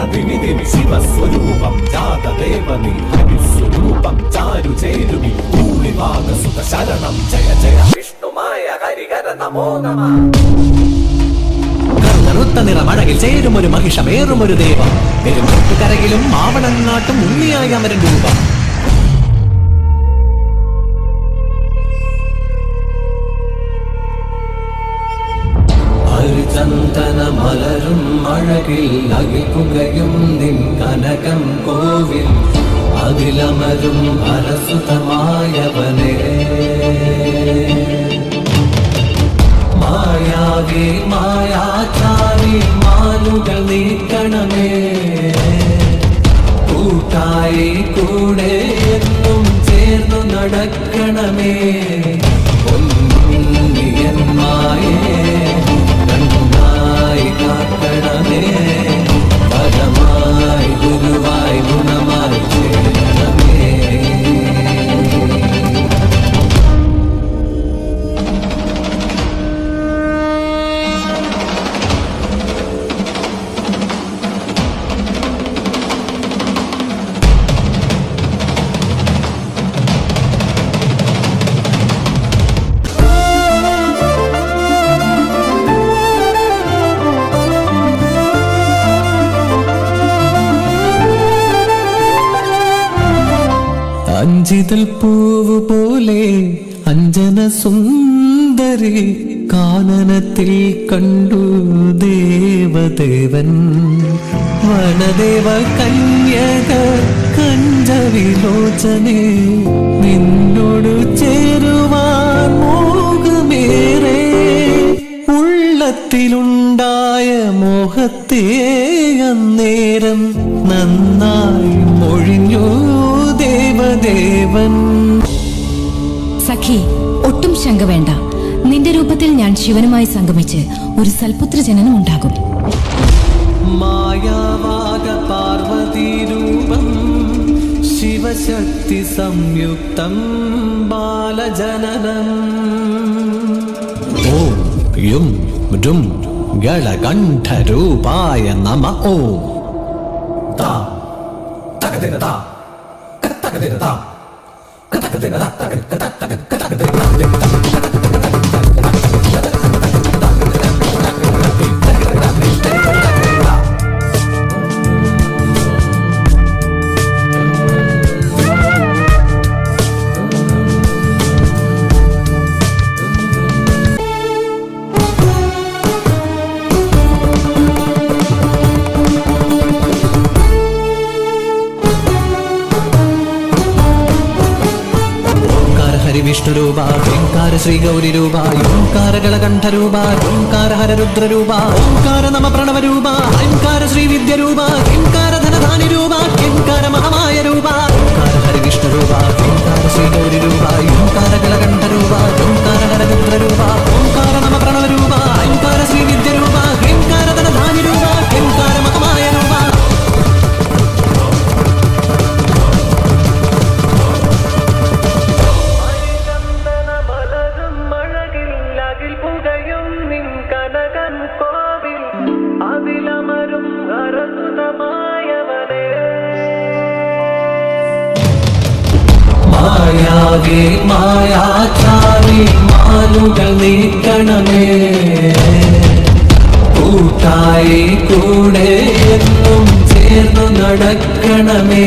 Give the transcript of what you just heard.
ദിനി ശിവസ്വരൂപം ജാതദേവനി ഹരിസ്വരൂപം ചാരു ചേരുമി ഭൂരിഭാഗസുത ശരണം ജയ ജയ വിഷ്ണുമായ ഹരിഹര നമോ നമഃ. കറുത്ത നിറമഴകിൽ ചേരുമൊരു മഹിഷമേറുമൊരു ദേവം പെരുമ്പുട്ടുകരകിലും മാവണങ്ങാട്ടും ഉണ്ണിയായ അമരൻ രൂപം. ചന്ദന മലരും അഴകിൽ അകിൽപുകയും നിൻ കനകം കോവിൽ അതിലമരും അരസുതമായവനേ. മായാവി മായാചാരി മാലുകൾ നീക്കണമേ. കൂട്ടായി കൂടെ എന്നും ചേർന്നു നടക്കണമേ. പൊന്നിയന്മായേ കാക്കണമേ. പരമായി ഗുരുവായി ഗുണമായി ചേരണമേ. അഞ്ചിതൽ പൂവ് പോലെ അഞ്ജന സുന്ദരി കാനനത്തിൽ കണ്ടു ദേവദേവൻ. വനദേവ കന്യക കഞ്ചവിലോചനെ നിന്നോട് ചേരുവാൻ മോഹമേറെ. ഉള്ളത്തിലുണ്ടായ മോഹത്തെ അന്നേരം നന്നായി മൊഴിഞ്ഞു ദേവദേവൻ. സഖി, ഒട്ടും ശങ്ക വേണ്ട. നിന്റെ രൂപത്തിൽ ഞാൻ ശിവനുമായി സംഗമിച്ച് ഒരു സൽപുത്ര ജനനം ഉണ്ടാകും. മായാവാക പാർവതി രൂപം ശിവശക്തി സംയുക്തം ബാലജനനം. ഓം യും രും ഗളകണ്ഠരൂപായ നമ. ഓം താ തകദിന താ കതകദിന താ കതകദിന താ കതകദിന താ. വിഷ്ണുരൂപ ഓംകാര ശ്രീഗൗരിരൂപ ഓംകാര ഗളകണ്ഠരൂപ ഓംകാര ഹരരുദ്രരൂപ ഓംകാര നമ പ്രണവരൂപ ഓംകാര ശ്രീവിദ്യരൂപ ഓംകാര ധനധാനിരൂപ ഓംകാര മഹാമായ രൂപ ഓംകാര ഹരിവിഷ്ണുരൂപ ഓംകാര ശ്രീഗൗരിരൂപ ഓംകാര ഗളകണ്ഠരൂപ ഓംകാര ഹരരുദ്രരൂപ ഓംകാര നമ പ്രണവരൂപ ഓംകാര ശ്രീവിദ്യരൂപ ഓംകാര ധനധാനിരൂപ ഓംകാര മഹാമായ രൂപ. മായാവി മായാചാരി മാലുകൾ നീക്കണമേ. കൂട്ടായി കൂടെ എന്നും ചേർന്നു നടക്കണമേ.